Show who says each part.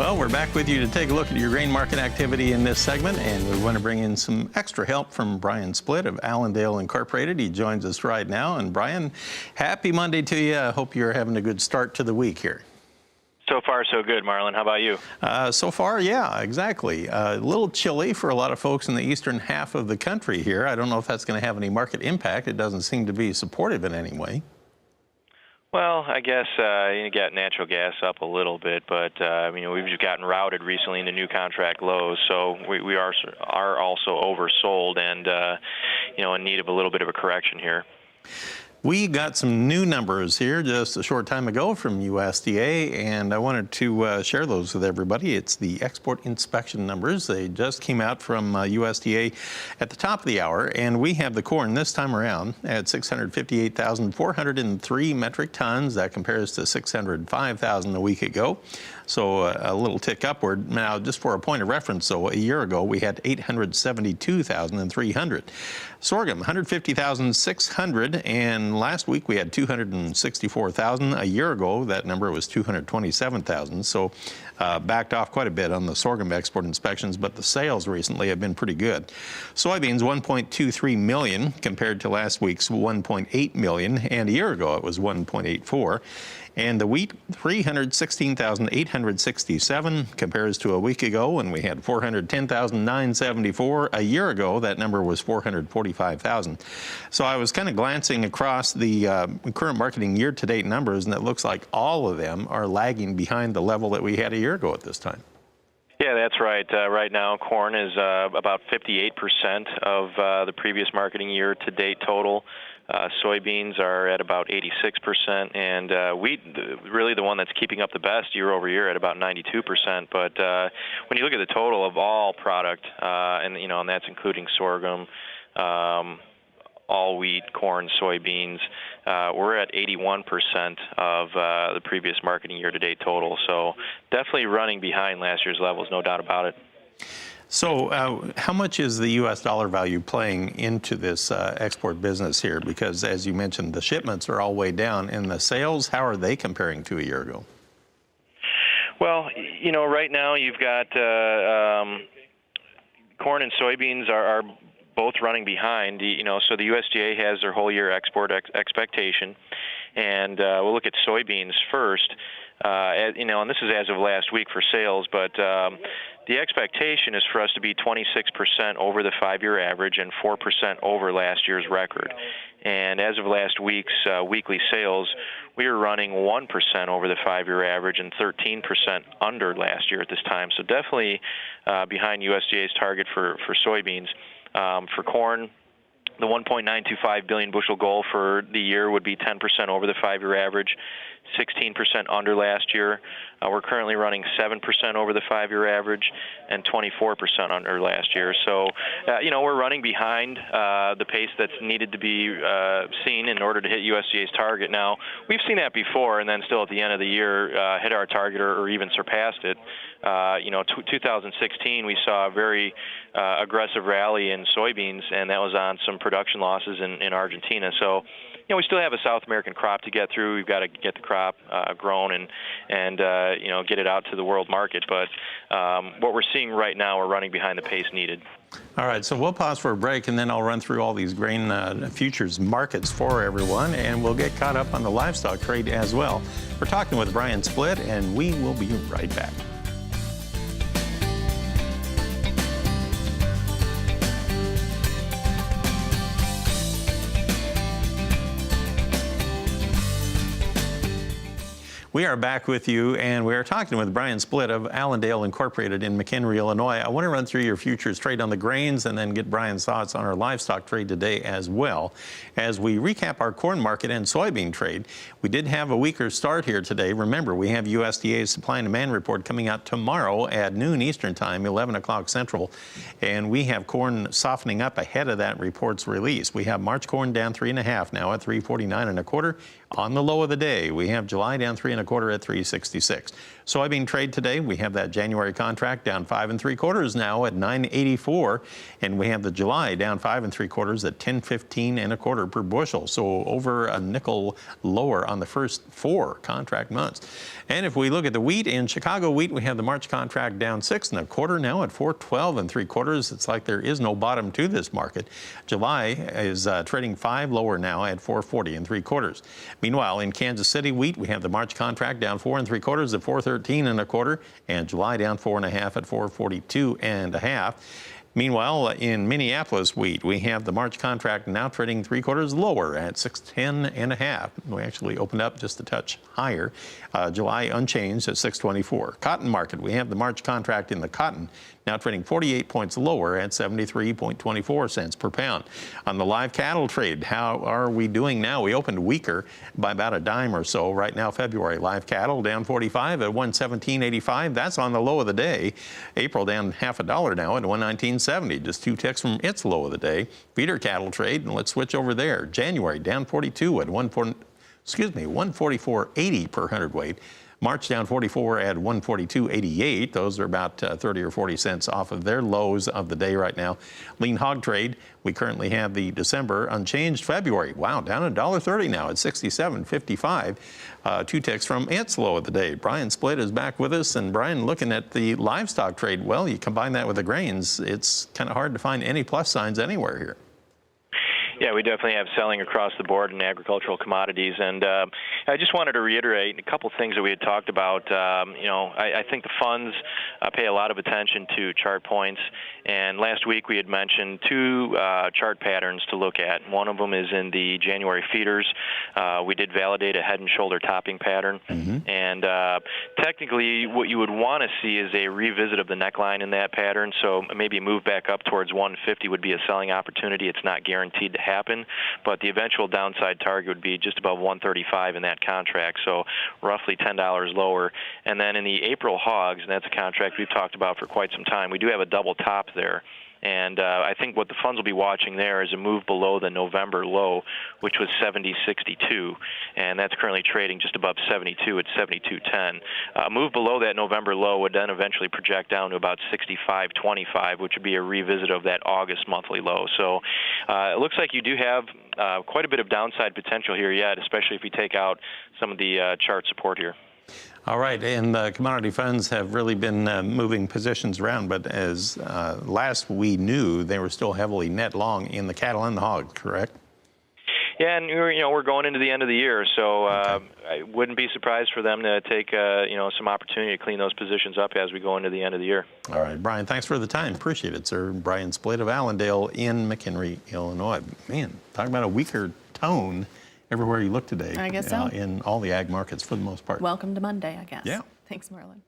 Speaker 1: Well, we're back with you to take a look at your grain market activity in this segment, and we want to bring in some extra help from BrianSplitt of Allendale Incorporated. He joins us right now. And Brian, happy Monday to you. I hope you're having a good start to the week here.
Speaker 2: So far, so good, Marlon. How about you?
Speaker 1: So far, yeah, exactly. A little chilly for a lot of folks in the eastern half of the country here. I don't know if that's going to have any market impact. It doesn't seem to be supportive in any way.
Speaker 2: Well, I guess you got natural gas up a little bit, but we've just gotten routed recently into new contract lows, so we are also oversold and in need of a little bit of a correction here.
Speaker 1: We got some new numbers here just a short time ago from USDA, and I wanted to share those with everybody. It's the export inspection numbers. They just came out from USDA at the top of the hour, and we have the corn this time around at 658,403 metric tons. That compares to 605,000 a week ago. So a little tick upward. Now, just for a point of reference, so a year ago we had 872,300. Sorghum, 150,600, and last week we had 264,000. A year ago, that number was 227,000. So backed off quite a bit on the sorghum export inspections, but the sales recently have been pretty good. Soybeans, 1.23 million compared to last week's 1.8 million, and a year ago it was 1.84. And the wheat, 316,867 compares to a week ago when we had 410,974. A year ago, that number was 445,000. So I was kind of glancing across the current marketing year-to-date numbers, and it looks like all of them are lagging behind the level that we had a year ago at this time.
Speaker 2: Yeah, that's right. Right now, corn is about 58% of the previous marketing year-to-date total. Soybeans are at about 86%, and wheat, really the one that's keeping up the best year over year at about 92%. But when you look at the total of all product, and that's including sorghum, all wheat, corn, soybeans, we're at 81% of the previous marketing year-to-date total. So definitely running behind last year's levels, no doubt about it.
Speaker 1: So how much is the U.S. dollar value playing into this export business here? Because as you mentioned, the shipments are all way down, and the sales, how are they comparing to a year ago?
Speaker 2: Well, right now you've got corn and soybeans are both running behind. So the USDA has their whole year export expectation, and we'll look at soybeans first. And this is as of last week for sales, but the expectation is for us to be 26% over the 5-year average and 4% over last year's record. And as of last week's weekly sales, we were running 1% over the 5-year average and 13% under last year at this time. So definitely behind USDA's target for soybeans. For corn, the 1.925 billion bushel goal for the year would be 10% over the 5-year average, 16% under last year. We're currently running 7% over the 5-year average and 24% under last year. So, we're running behind the pace that's needed to be seen in order to hit USDA's target. Now, we've seen that before, and then still at the end of the year hit our target or even surpassed it. 2016, we saw a very aggressive rally in soybeans, and that was on some production losses in Argentina. So, we still have a South American crop to get through. We've got to get the crop grown and get it out to the world market. But what we're seeing right now, we're running behind the pace needed.
Speaker 1: All right, so we'll pause for a break, and then I'll run through all these grain futures markets for everyone, and we'll get caught up on the livestock trade as well. We're talking with BrianSplitt, and we will be right back. We are back with you, and we are talking with BrianSplitt of Allendale Incorporated in McHenry, Illinois. I want to run through your futures trade on the grains and then get Brian's thoughts on our livestock trade today as well. As we recap our corn market and soybean trade, we did have a weaker start here today. Remember, we have USDA's supply and demand report coming out tomorrow at noon Eastern Time, 11 o'clock Central, and we have corn softening up ahead of that report's release. We have March corn down 3.5 now at 349 1/4. On the low of the day, we have July down 3 1/4 at 366. Soybean trade today, we have that January contract down 5 3/4 now at 9.84, and we have the July down 5 3/4 at 10.15 1/4 per bushel. So over a nickel lower on the first 4 contract months. And if we look at the wheat in Chicago wheat, we have the March contract down 6 1/4 now at 4.12 3/4. It's like there is no bottom to this market. July is trading 5 lower now at 4.40 3/4. Meanwhile, in Kansas City wheat, we have the March contract down 4 3/4 at 4.13 1/4, and July down 4 1/2 at 4.42 1/2. Meanwhile, in Minneapolis wheat, we have the March contract now trading 3/4 lower at 6.10 1/2. We actually opened up just a touch higher. July unchanged at 6.24. Cotton market, we have the March contract in the cotton now trading 48 points lower at 73.24 cents per pound. On the live cattle trade, how are we doing now? We opened weaker by about a dime or so. Right now, February live cattle down 45 at 117.85. That's on the low of the day. April down half a dollar now at 119.70, just 2 ticks from its low of the day. Feeder cattle trade, and let's switch over there. January down 42 at 144.80 per hundredweight. March down 44 at 142.88. Those are about 30 or 40 cents off of their lows of the day right now. Lean hog trade, we currently have the December unchanged. February, wow, down $1.30 now at 67.55. 2 ticks from its low of the day. BrianSplitt is back with us. And Brian, looking at the livestock trade, well, you combine that with the grains, it's kind of hard to find any plus signs anywhere here.
Speaker 2: Yeah, we definitely have selling across the board in agricultural commodities, and I just wanted to reiterate a couple things that we had talked about. I think the funds pay a lot of attention to chart points, and last week we had mentioned 2 chart patterns to look at. One of them is in the January feeders. We did validate a head and shoulder topping pattern, and technically what you would want to see is a revisit of the neckline in that pattern, so maybe a move back up towards 150 would be a selling opportunity. It's not guaranteed to happen, but the eventual downside target would be just above 135 in that contract, so roughly $10 lower. And then in the April hogs, and that's a contract we've talked about for quite some time, we do have a double top there. And I think what the funds will be watching there is a move below the November low, which was 70.62, and that's currently trading just above 72 at 72.10. A move below that November low would then eventually project down to about 65.25, which would be a revisit of that August monthly low. So it looks like you do have quite a bit of downside potential here yet, especially if you take out some of the chart support here.
Speaker 1: All right, and the commodity funds have really been moving positions around, but as last we knew, they were still heavily net long in the cattle and the hog, correct?
Speaker 2: Yeah, and we're going into the end of the year, so I wouldn't be surprised for them to take some opportunity to clean those positions up as we go into the end of the year.
Speaker 1: All right, Brian, thanks for the time. Appreciate it, sir. BrianSplitt of Allendale in McHenry, Illinois. Man, talking about a weaker tone everywhere you look today.
Speaker 3: I guess so.
Speaker 1: In all the ag markets for the most part.
Speaker 3: Welcome to Monday, I guess.
Speaker 1: Yeah.
Speaker 3: Thanks, Merlin.